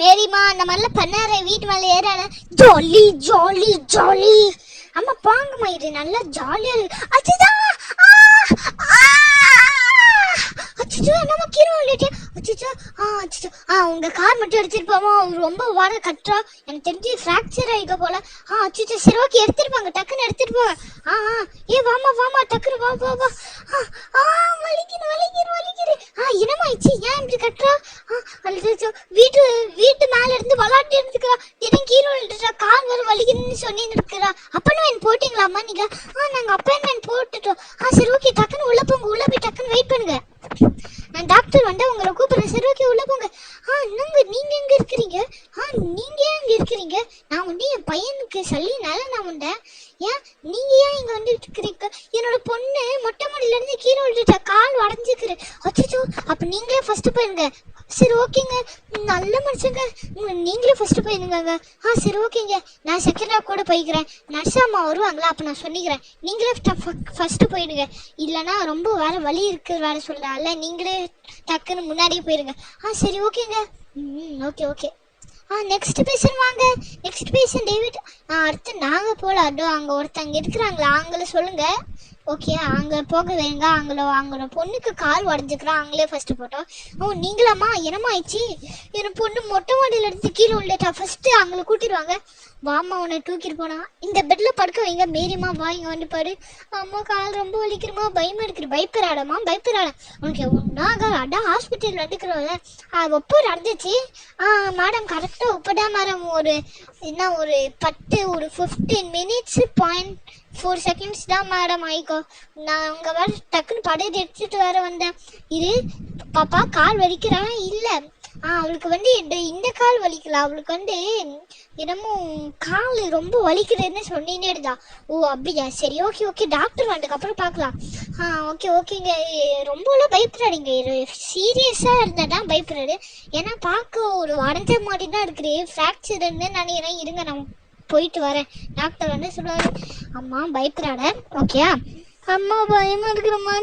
மேரிமா அந்த மாதிரிலாம் பண்ணாரு, வீட்டு மேலே ஏறாத. Jolly jolly jolly. அம்மா பாங்கம்மா, இது நல்லா ஜாலியா இருக்கு. அச்சுதா அச்சுச்சோ, என்னம்மா கீரை வந்துட்டு. அச்சுச்சோ அச்சுச்சோ உங்க கார் மட்டும் எடுத்துட்டு போமா, ரொம்ப வாட கட்டுறா, எனக்கு தெரிஞ்சு ஃப்ராக்சர் ஆகிக்க போல. அச்சுச்சோ, சரி ஓகே, எடுத்துட்டு போங்க, டக்குன்னு எடுத்துட்டு போங்க. ஏ வாமா வாமா, டக்குன்னு வா வா வா. வலிக்குது வலிக்குது வலிக்குது. என்னம்மா ஆயிடுச்சு, ஏன் இப்படி கட்டுறா? அச்சுச்சோ, வீட்டு வீட்டு மேல இருந்து விளாட்டு எடுத்துக்கிறா, தினம் கீழே விழுந்துட்டா, கால் வேற வலிக்குதுன்னு சொன்னின்னு இருக்கிறா. அப்பாயின்மெண்ட் போட்டிங்களாம்மா நீங்க? நாங்க அப்பாயின்மெண்ட் போட்டுட்டோம். சரி ஓகே, டக்குன்னு உள்ள போங்க, உள்ள போய் டக்குன்னு வெயிட் பண்ணுங்க, நான் டாக்டர் வந்து உங்களை கூப்பிடுறேன். சரி ஓகே, உள்ள போங்க. நீங்க எங்க இருக்கிறீங்க? நீங்க ஏன் இங்க இருக்கிறீங்க? நான் வந்து என் பையனுக்கு சளினால நான் வந்தேன். ஏன் நீங்க ஏன் இங்க வந்து இருக்கிறீங்க? என்னோட பொண்ணு மொட்டை மாடியில இருந்து கீழே விழுந்துட்டா, கால் உடஞ்சிருக்கு. அச்சோ, அப்ப நீங்களே ஃபர்ஸ்ட் போயிருங்க. சரி ஓகேங்க, நல்ல மனுஷங்க, நீங்களே ஃபர்ஸ்ட் போயிருங்க. சரி ஓகேங்க, நான் செகண்டா கூட போய்க்கிறேன். நர்ஸ் அம்மா வருவாங்களா, அப்ப நான் சொல்லிக்கிறேன், நீங்களே ஃபர்ஸ்ட் போயிடுங்க. இல்லைன்னா ரொம்ப வேற வலி இருக்கு வேற சொல்றால, நீங்களே டக்குன்னு முன்னாடியே போயிருங்க. சரி ஓகேங்க. Okay okay. நெக்ஸ்ட் பேஷண்ட் வாங்க. Next patient David. அடுத்து நாங்க போல, அதோ அங்க ஒருத்தங்க இருக்கிறாங்களா, அவங்கள சொல்லுங்க. ஓகே, அங்கே போக வேங்க. அவங்களோட பொண்ணுக்கு கால் உடஞ்சிக்கிறோம், அவங்களே ஃபர்ஸ்ட் போட்டோம். நீங்களாம்மா, என்னம்மா ஆயிடுச்சு? என் பொண்ணு மொட்டை மாடியில இருந்து கீழே உள்ளட்டா, ஃபர்ஸ்ட் அவங்கள கூட்டிடுவாங்க. வாமா, உன்னை தூக்கிட்டு போனா இந்த பெட்ல படுக்க வைங்க. மேரிமா வா, இங்க வந்து பாரு. அம்மா கால் ரொம்ப வலிக்கிறமா, பயமா இருக்குது. பயப்படாடமா பயப்படாட. உனக்கு ஒன்னாக அதான் ஹாஸ்பிட்டல் எடுக்கிறோம்ல, ஒப்போ நடந்துச்சு. மேடம் கரெக்டா ஒப்படா மேடம், ஒரு 15 minutes 0.4 seconds தான் மேடம் ஆயிக்கோ. நான் அங்கே வேற டக்குன்னு படையை எடுத்துட்டு வேற வந்தேன். இது பாப்பா கால் வலிக்கிறா இல்லை? அவளுக்கு வந்து இந்த கால் வலிக்கல, அவளுக்கு வந்து என்னமோ கால் ரொம்ப வலிக்கிறதுன்னு சொன்னீனேடுதான். அப்படியா, சரி ஓகே ஓகே, டாக்டர் வந்ததுக்கு அப்புறம் பார்க்கலாம். ஓகே ஓகேங்க. ரொம்பலாம் பயப்படாதீங்க, சீரியஸாக இருந்தால் தான் பயப்படுறாரு. ஏன்னா பார்க்க ஒரு உடஞ்ச மாதிரி தான் இருக்குது, ஃப்ராக்சர்ன்னு நினைக்கிறேன். இருங்க, நான் போயிட்டு வரேன். டாக்டர் வந்து சொல்லுவாரு. அம்மா பயப்படாத, ஓகேயா? அம்மா பயமா இருக்கிறம்மா.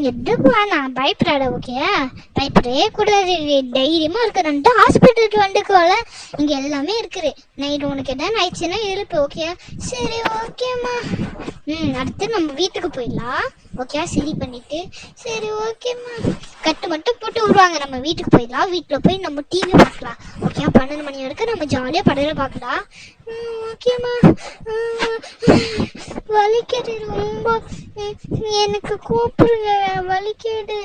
எதுக்கு வேணாம், பயப்படாத, ஓகேயா? பயப்படவே கூடாது, தைரியமா இருக்கிற ஹாஸ்பிட்டலுக்கு வந்துக்கோல, இங்க எல்லாமே இருக்குது. நைட் உனக்கு எதாவது ஆயிடுச்சுன்னா எழுப்பு, ஓகேயா? சரி ஓகேம்மா. அடுத்து நம்ம வீட்டுக்கு போயிடலாம், ஓகே? சரி பண்ணிட்டு சரி ஓகேம்மா, கட்டு மட்டும் போட்டு விடுவாங்க, நம்ம வீட்டுக்கு போயிடலாம். வீட்டில் போய் நம்ம டிவி பார்க்கலாம், ஓகே? 12 மணி வரைக்கும் நம்ம ஜாலியாக படத்தை பார்க்கலாம், ஓகேம்மா? வலிக்கிறது ரொம்ப, எனக்கு கூப்பிடுங்க, வலிக்கிறது.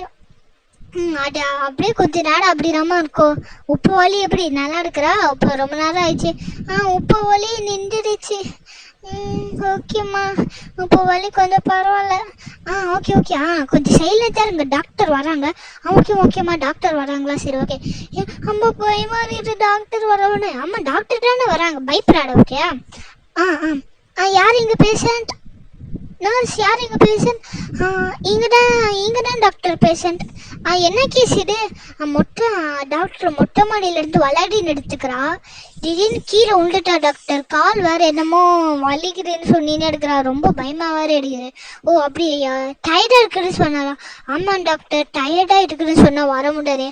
அது அப்படியே கொஞ்ச நேரம் அப்படிதாம்மா இருக்கும். உப்பு வலி எப்படி நல்லா இருக்கிறா? இப்போ ரொம்ப நேரம் ஆயிடுச்சு. உப்பு வலி நின்றுடுச்சு. ஓகேம்மா, இப்போ வலி கொஞ்சம் பரவாயில்ல. Okay okay. கொஞ்சம் சைலண்டாக இருங்க, டாக்டர் வராங்க. ஓகேம்மா, டாக்டர் வராங்களா? சரி ஓகே. அம்மா பயமா இருக்குது, டாக்டர் வரவனே. அம்மா டாக்டர் தானே வராங்க, பயப்படாத, ஓகே? யார் இங்கே பேஷண்ட்? நர்ஸ், யார் இங்கே பேஷண்ட்? இங்கே தான் டாக்டர் பேஷண்ட். என்ன கேஸ் இது? டாக்டர் மொட்டை மாடியிலேருந்து விளையாடின்னு எடுத்துக்கிறா, திடீர்னு கீழே உண்டுட்டா டாக்டர். கால் வேறு என்னமோ வலிக்குதுன்னு சொன்னின்னு எடுக்கிறா, ரொம்ப பயமாக வேறு எடுக்குது. அப்படி டயர்டாக இருக்குதுன்னு சொன்னாரா? ஆமாம் டாக்டர், டயர்டாக இருக்குதுன்னு சொன்னால் வர முடியாது.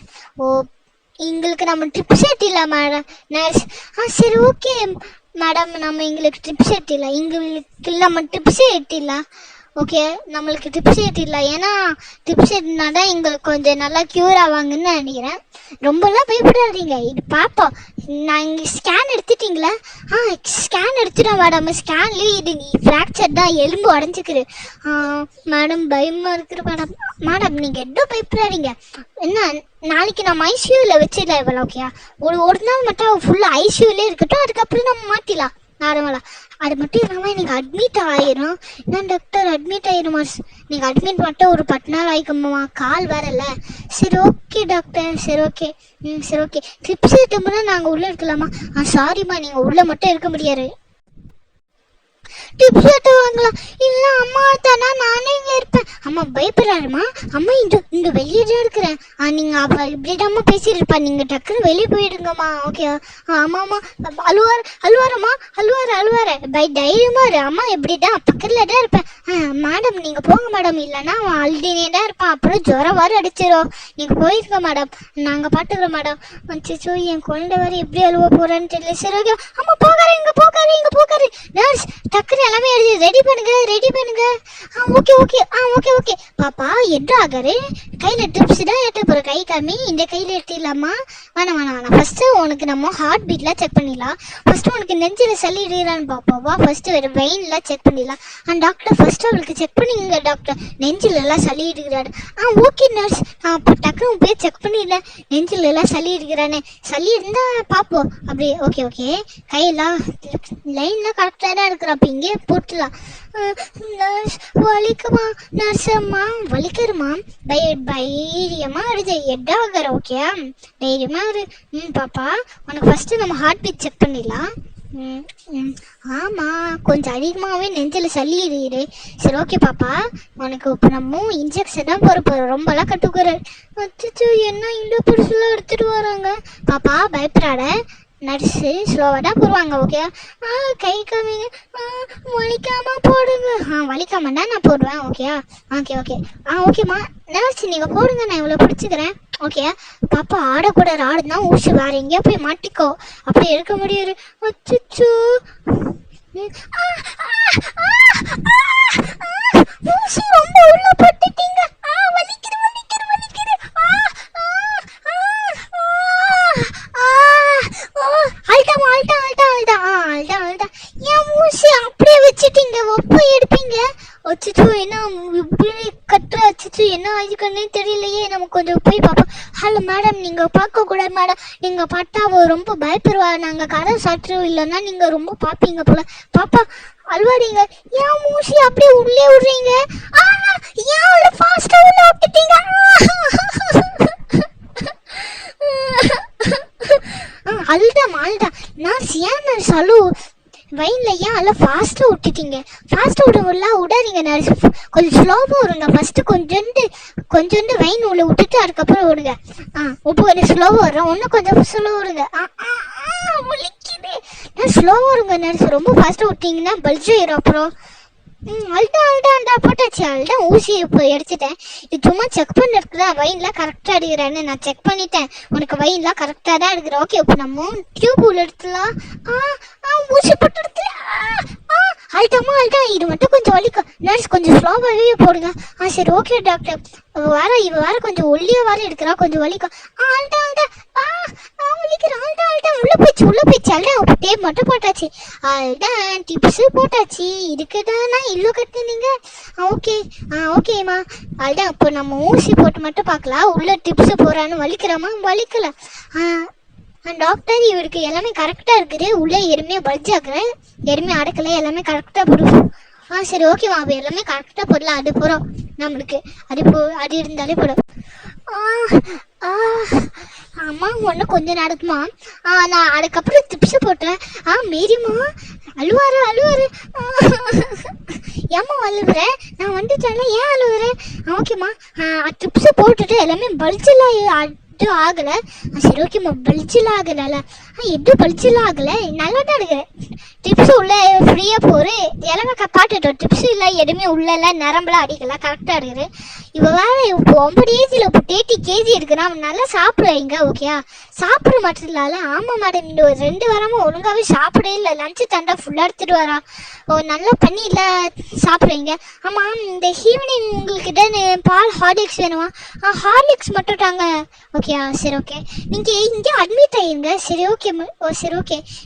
எங்களுக்கு நம்ம ட்ரிப் செட் இல்லை மேடம். நர்ஸ், சரி ஓகே மேடம், நம்ம எங்களுக்கு ட்ரிப் செட் இல்லை, எங்களுக்கு நம்ம ட்ரிப் செட் இல்லை, ஓகே? நம்மளுக்கு ட்ரிப் செட் இல்லை, ஏன்னா ட்ரிப் செட்னா தான் எங்களுக்கு கொஞ்சம் நல்லா க்யூர் ஆவாங்கன்னு நினைக்கிறேன். ரொம்பலாம் பயப்படாதீங்க, இது பார்ப்போம். நான் இங்கே ஸ்கேன் எடுத்துட்டிங்களா? ஸ்கேன் எடுத்துட்டோம் மேடம். ஸ்கேன்லேயே இது நீ ஃப்ராக்சர் தான், எலும்பு உடஞ்சிக்குது. மேடம் பயமாக இருக்குது மேடம். மேடம் நீங்கள் எதுவும் பயப்படாதீங்க. என்ன, நாளைக்கு நம்ம ஐசியூவில் வச்சிடலாம் இவ்வளோ, ஓகேயா? ஒரு நாள் மட்டும் ஃபுல்லாக ஐசியூவிலே இருக்கட்டும், அதுக்கப்புறம் நம்ம மாற்றிடலாம் நார்மலாக. அது மட்டும் இல்லாமல் நீங்கள் அட்மிட் ஆயிரும். என்ன டாக்டர் அட்மிட் ஆயிருமா? நீங்கள் அட்மிட் மட்டும் ஒரு 10 நாள் ஆகிக்குமா, கால் வரல. சரி ஓகே டாக்டர், சரி ஓகே. சரி ஓகே. ட்ரிப்ஸ் எடுத்தோம்னா நாங்கள் உள்ளே இருக்கலாமா? சாரிம்மா, நீங்கள் உள்ளே மட்டும் இருக்க முடியாது. டிப்ஸ் ஏற்றுவாங்களா? இல்லை அம்மா தானா, நானே இங்கே இருப்பேன். அம்மா பயப்படுறாருமா, அம்மா இங்கே வெளியே தான் இருக்கிறேன். நீங்கள் அப்போ இப்படிதாம்மா பேசிட்டு இருப்பா, நீங்கள் டக்குன்னு வெளியே போயிடுங்கம்மா. ஓகே ஆமாம்மா. அழுவார தைரியமாக இரு, அம்மா இப்படி தான் பக்கத்தில் தான் இருப்பேன். மேடம் நீங்கள் போங்க மேடம், இல்லைன்னா அவன் அழுதினே தான் இருப்பான், அப்புறம் ஜுரம் வர அடிச்சிடும். நீங்கள் போயிருக்க மேடம், நாங்கள் பார்த்துக்குறோம் மேடம். அச்சோ என் குழந்தை வர எப்படி அழுவ போகிறான்னு தெரியல. சரி ஓகே அம்மா போகாரு, இங்கே போகாரு. நர்ஸ் டக்குன்னு எல்லாமே ரெடி பண்ணுங்க. ஓகே பாப்பா என்ன ஆகாரு? கையில் ட்ரிப்ஸ் தான் ஏற்ற போகிற, கை காமி. இந்த கையில் எடுத்துடலாமா? வேணாம். ஃபஸ்ட்டு உனக்கு நம்ம ஹார்ட் பீட்லாம் செக் பண்ணிடலாம். ஃபஸ்ட்டு உனக்கு நெஞ்சில் சளி இடுறான்னு பார்ப்போவா? ஃபஸ்ட்டு வேறு வெயின்லாம் செக் பண்ணிடலாம். டாக்டர் ஃபஸ்ட்டு அவளுக்கு செக் பண்ணிங்க டாக்டர், நெஞ்சில் எல்லாம் சளி இடுகிறாரு. ஓகே நர்ஸ், அப்போ டக்குன்னு போய் செக் பண்ணிடுறேன். நெஞ்சில் எல்லாம் சளி இடுகிறானே, சளி இருந்தால் பார்ப்போம். அப்படி ஓகே கையெல்லாம் லைன்லாம் கரெக்டாக தான் இருக்கிற, அப்போ இங்கே போட்டுடலாம். நர்ஸ் வலிக்குமா? நர்ஸ் அம்மா வலிக்கிறமா? தைரியமாக இருக்கு, எட்டாகிற ஓகே தைரியமாக இரு. பாப்பா உனக்கு ஃபஸ்ட்டு நம்ம ஹார்ட் பீட் செக் பண்ணிடலாம். ஆமாம் கொஞ்சம் அதிகமாகவே நெஞ்சில் சளி இருக்கு. சரி ஓகே பாப்பா, உனக்கு இப்போ நம்ம இன்ஜெக்ஷன் தான் போகிறோம், ரொம்பலாம் கட்டுக்குற. அச்சோ என்ன இந்த புதுசுலாம் எடுத்துகிட்டு வராங்க. பாப்பா பயப்படாத, நர்ஸு ஸ்லோவாக தான் போடுவாங்க. ஓகே கை காமிங்க, வலிக்காமல் போடுங்க. வலிக்காமல் தான் நான் போடுவேன். ஓகே ஓகேம்மா நர்ஸ் நீங்கள் போடுங்க, நான் இவ்வளோ பிடிச்சிக்கிறேன். ஓகே பாப்பா ஆடக்கூடாது, ஆடுனா ஊசி வேறு எங்கேயா போய் மாட்டிக்கோ, அப்படி எடுக்க முடியாது. அச்சோ ஊசி ரொம்ப உள்ள போட்டுட்டீங்க. வலிக்குது. அல்டா என் ஊசி அப்படியே வச்சுட்டீங்க, ஒப்ப எடுப்பீங்க. அச்சோ என்ன இப்படி கட்டுற, அச்சோ என்ன ஆச்சுக்கன்னே தெரியலையே. நம்ம கொஞ்சம் போய் பார்ப்போம். ஹலோ மேடம், நீங்கள் பார்க்கக்கூடாது மேடம், நீங்கள் பார்த்தா அவள் ரொம்ப பயப்படுவா, நாங்கள் கதை சாட்டுறோம், இல்லைன்னா நீங்கள் ரொம்ப பார்ப்பீங்க போல. பாப்பா அல்வாடிங்க, ஏன் ஊசி அப்படியே உள்ளே விடுறீங்க? ஏன் அவ்வளோ ஃபாஸ்ட்டாக உள்ள விட்டுட்டீங்க? அல்டா நர்ஸ் ஏன் நர்ஸ் அழு வெயினில் ஏன் எல்லாம் ஃபாஸ்ட்டாக விட்டுட்டீங்க? ஃபாஸ்ட்டாக விடாதீங்க நர்ஸ், கொஞ்சம் ஸ்லோவாக விடுங்க. ஃபஸ்ட்டு கொஞ்சோண்டு வெயின் உள்ள விட்டுட்டு அதுக்கப்புறம் விடுங்க. இப்போ கொஞ்சம் ஸ்லோவாக வரும், இன்னும் கொஞ்சம் ஸ்லோவாக விடுங்க. ஸ்லோவாக வருங்க நர்ஸ், ரொம்ப ஃபாஸ்ட்டாக விட்டீங்கன்னா பல்ஜ் ஆயிரும் அப்புறம். அல்டா போட்டாச்சு. ஊசி இப்போ எடுத்துட்டேன். இது சும்மா செக் பண்ணிருக்குதா வெயின்லாம் கரெக்டாக எடுக்கிறான்னு. நான் செக் பண்ணிட்டேன், உனக்கு வெயின்லாம் கரெக்டாக தான் எடுக்கிறேன். ஓகே இப்போ நம்ம டியூப் உள்ள எடுத்துலாம். ஊசி போட்டு எடுத்துல. அல்டா இது மட்டும் கொஞ்சம் வலிக்கும் நர்ஸ், கொஞ்சம் ஸ்லோவாகவே போடுங்க. சரி ஓகே டாக்டர். இவ வேற கொஞ்சம் ஒல்லியாக வேற எடுக்கிறா, கொஞ்சம் வலிக்கும். அல்டா வலிக்கிறேன். உள்ள போயிடுச்சு. இப்போ டேப் மட்டும் போட்டாச்சு. டிப்ஸு போட்டாச்சு. இதுக்குதானா இவ்வளோ கட்டினீங்க? ஓகேம்மா. இப்போ நம்ம ஊசி போட்டு மட்டும் பார்க்கலாம், உள்ள டிப்ஸு போகிறான்னு. வலிக்கிறாமா? வலிக்கல. டாக்டர் இவருக்கு எல்லாமே கரெக்டாக இருக்குது, உள்ளே எருமையாக பல்ஜ் ஆகுறேன், எருமையாக அடக்கலை, எல்லாமே கரெக்டாக போடுவோம். சரி ஓகேம்மா, அப்போ எல்லாமே கரெக்டாக போடலாம். அது போகிறோம் நம்மளுக்கு, அது இருந்தாலே போடும். அம்மா ஒன்று கொஞ்சம் நடக்குமா? நான் அதுக்கப்புறம் டிப்ஸு போட்டேன். மேரிம்மா அழுவாரு. ஏம்மா அழுவுறேன்? நான் வந்துட்டேன்ல, ஏன் அழுவுறேன்? ஓகேம்மா டிப்ஸு போட்டுட்டு எல்லாமே பல்ஜெல்லாம் ஆகலை. சரி ஓகேம்மா, பல்ஜெல்லாம் ஆகலை. எதுவும் பல்ஜெல்லாம் ஆகலை, நல்லா தான் எடுக்கிறேன். டிப்ஸு உள்ள ஃப்ரீயாக போரு எல்லாமே காட்டுட்டோம். டிப்ஸு இல்லை எதுவுமே உள்ளல நரம்பெல்லாம் அடிக்கல, கரெக்டாக எடுக்கிறேன். இப்போ வேற இப்போ 9 ஏஜில் இப்போ 80 kg இருக்குன்னா அவன் நல்லா சாப்பிடுவீங்க. ஓகேயா சாப்பிட மட்டும் இல்லாத. ஆமாம் மேடம், இந்த ஒரு 2 வாரமாக ஒழுங்காகவே சாப்பிடவே இல்லை, லஞ்சு தண்டா ஃபுல்லாக எடுத்துகிட்டு வரா. நல்லா பண்ணி இல்லை சாப்பிட்றீங்க. ஆமாம் இந்த ஈவினிங் உங்கள்கிட்ட பால் ஹார்லிக்ஸ் வேணுமா? ஹார்லிக்ஸ் மட்டும் தாங்க. ஓகேயா சரி ஓகே, நீங்கள் இங்கே அட்மிட் ஆகிருங்க. சரி ஓகே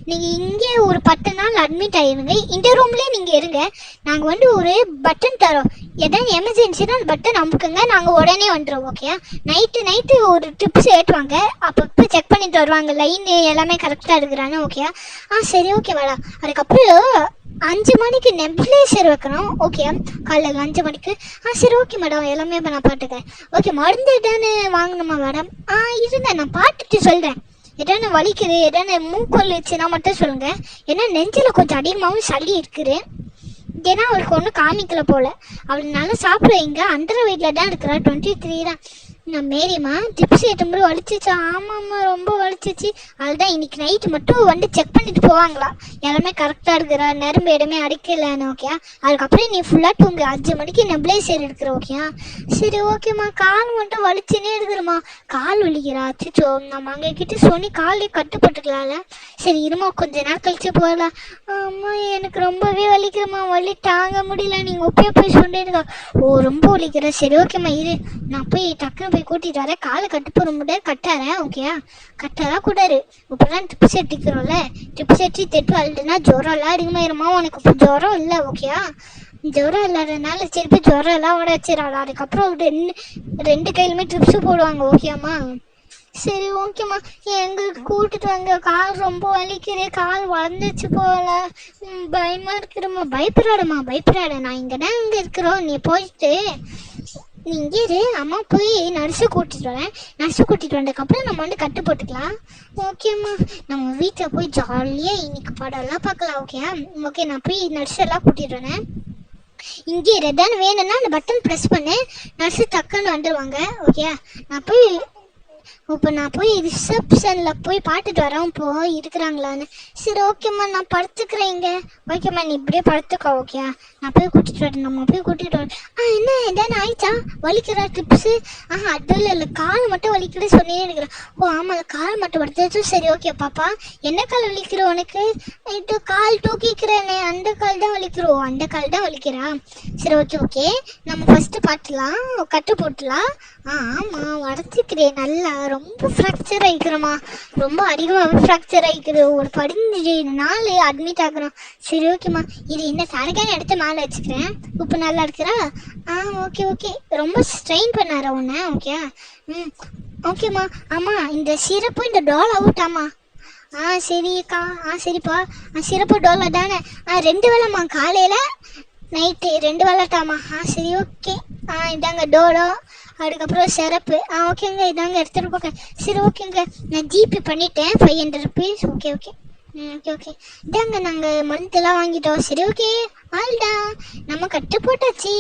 நீங்கள் இங்கே ஒரு 10 நாள் அட்மிட் ஆகிருங்க. இந்த ரூம்லேயே நீங்கள் இருங்க. நாங்கள் ஒரு பட்டன் தரோம், எதாவது எமர்ஜென்சினா அந்த பட்டன் அமுக்குங்க, நாங்கள் உடனே வந்துடுவோம். ஓகே நைட்டு ஒரு ட்ரிப்ஸ் ஏற்றுவாங்க, அப்பப்போ செக் பண்ணிட்டு வருவாங்க லைன் எல்லாமே கரெக்டாக இருக்கிறான்னு. ஓகே சரி ஓகே மேடம். அதுக்கப்புறம் 5 மணிக்கு நெப்லேசர் வைக்கணும். ஓகே காலையில் 5 மணிக்கு. சரி ஓகே மேடம், எல்லாமே இப்போ நான் பாட்டுக்கேன். ஓகே மருந்து எதானு வாங்கணுமா மேடம்? இருந்தேன், நான் பார்த்துட்டு சொல்கிறேன். எதானு வலிக்குது, எதானு மூக்கொல் வச்சுன்னா மட்டும் சொல்லுங்கள். ஏன்னா நெஞ்சில் கொஞ்சம் அதிகமாகவும் சளி இருக்குது. ஏன்னா அவளுக்கு ஒன்றும் காமிக்கல போல. அவள் நல்லா சாப்பிடுவீங்க, அண்டர் வெயிட்டில் தான் இருக்கிறா, 23 தான். நான் மேரிம்மா டிப்ஸ் ஏற்றும்போது வலிச்சிச்சா? ஆமாம்மா ரொம்ப வலிச்சிச்சு. அதுதான் இன்னைக்கு நைட்டு மட்டும் வந்து செக் பண்ணிட்டு போவாங்களா, எல்லாமே கரெக்டாக இருக்கிறா, நரம்பு இடமே அடிக்கலன்னு. ஓகே, அதுக்கப்புறம் நீ ஃபுல்லாக தூங்கு, 5 மணிக்கு நெப்ளைசர் எடுக்கிற. ஓகே சரி ஓகேம்மா. கால் மட்டும் வலிச்சுன்னே இருக்குதுமா, கால் வலிக்கிறா. அச்சிச்சோ, நம்ம அங்கே கிட்ட சொல்லி காலே கட்டுப்பட்டுக்கலாம்ல. சரி இருமா, கொஞ்ச நேரம் கழிச்சு போகலாம். அம்மா எனக்கு ரொம்பவே வலிக்கிறம்மா, வலி தாங்க முடியல, நீங்கள் ஒப்பே போய் சொல்லியிருக்கா. ஓ ரொம்ப வலிக்கிற, சரி ஓகேம்மா இரு, நான் போய் டக்குன்னு போய் கூட்டிட்டு வரேன். காலை கட்டு போட முடியாது, கட்டாரேன். ஓகேயா, கட்டாரா கூடாது. இப்போதான் டிப்ஸ் எடுத்துக்கிறோம்ல, டிப்ஸ் எடுத்து தெட்டு அழுதுனா ஜுரம் எல்லாம் அதிகமாயிருமா. உனக்கு இப்போ ஜுரம் இல்லை. ஓகேயா, ஜுரம் இல்லாததுனால சரி போய் ஜுரம் எல்லாம் ஓட வச்சிடலாம். அதுக்கப்புறம் ரெண்டு கையிலுமே ட்ரிப்ஸு போடுவாங்க. ஓகேம்மா சரி ஓகேம்மா, எங்களுக்கு கூட்டிட்டு வாங்க, கால் ரொம்ப வலிக்குது, கால் வளர்ந்துச்சு போல, பயமா இருக்குதும்மா. பயப்படாதம்மா பயப்படாத, நான் இங்கே தான் இங்கே இருக்கிறோம், நீ போயிட்டு நீ இங்கே இரு, அம்மா போய் நர்ஸை கூட்டிட்டு வரேன். நர்ஸை கூட்டிட்டு வந்ததுக்கப்புறம் நம்ம வந்து கட்டு போட்டுக்கலாம். ஓகேம்மா, நம்ம வீட்டில் போய் ஜாலியாக இன்னைக்கு படம்லாம் பார்க்கலாம். ஓகேயா, ஓகே நான் போய் நர்ஸெல்லாம் கூட்டிட்டு வரேன். இங்கே ரெட்டான வேணும்னா அந்த பட்டன் ப்ரெஸ் பண்ணு, நர்ஸு டக்குன்னு வந்துடுவாங்க. ஓகே, நான் போய் ரிசப்ஷனில் போய் பார்த்துட்டு வரேன் இப்போ இருக்கிறாங்களான்னு. சரி ஓகேம்மா, நான் படுத்துக்கிறேன் இங்கே. ஓகேம்மா நீ இப்படியே படுத்துக்கோ. ஓகே, நான் போய் கூட்டிகிட்டு வரேன், நம்ம போய் கூட்டிகிட்டு வரேன். என்ன எதாவது ஆயிடுச்சா, வலிக்கிறா டிப்ஸு? அதில் இல்லை, கால் மட்டும் வலிக்கிற சொன்னே இருக்கிறேன். ஓ ஆமாம், கால் மட்டும் படுத்துச்சு. சரி ஓகே பாப்பா, என்ன கால் வலிக்கிற உனக்கு? இது கால் தூக்கிக்கிறேனே, அந்த கால் தான் வலிக்கிறோம். அந்த கால் தான் வலிக்கிறா. சரி ஓகே நம்ம ஃபஸ்ட்டு பார்த்துலாம், கட்டு போட்டுலாம். ஆமாம் உடச்சிக்கிறேன் நல்லா, ரொம்ப ஃப்ராக்சர் ஆகிக்கிறோமா, ரொம்ப அதிகமாகவே ஃப்ராக்சர் ஆகிக்குது. ஒரு 15 நாள் அட்மிட் ஆகுறோம். சரி ஓகேம்மா, இது என்ன சரக்கான எடுத்து மேலே வச்சுக்கிறேன். இப்போ நல்லா இருக்கிறா? ஓகே ரொம்ப ஸ்ட்ரெயின் பண்ணார உன்னை. ஓகே ஓகேம்மா. ஆமாம் இந்த சிரப்பு இந்த டால் அவுட்டாம்மா. சரிக்கா. சரிப்பா, சிரப்பு டோலா தானே? 2 வேளைம்மா, காலையில் நைட்டு 2 வேளைட்டாம்மா. சரி ஓகே. இதாங்க டோலோ, அதுக்கப்புறம் சிரப்பு. ஓகேங்க இதாங்க எடுத்துகிட்டு போங்க. சரி ஓகேங்க, நான் ஜிபே பண்ணிட்டேன் 500 rupees. ஓகே இதாங்க நாங்கள் மருந்தெல்லாம் வாங்கிட்டோம். சரி ஓகே ஆல்டா, நம்ம கட்டு போட்டாச்சு.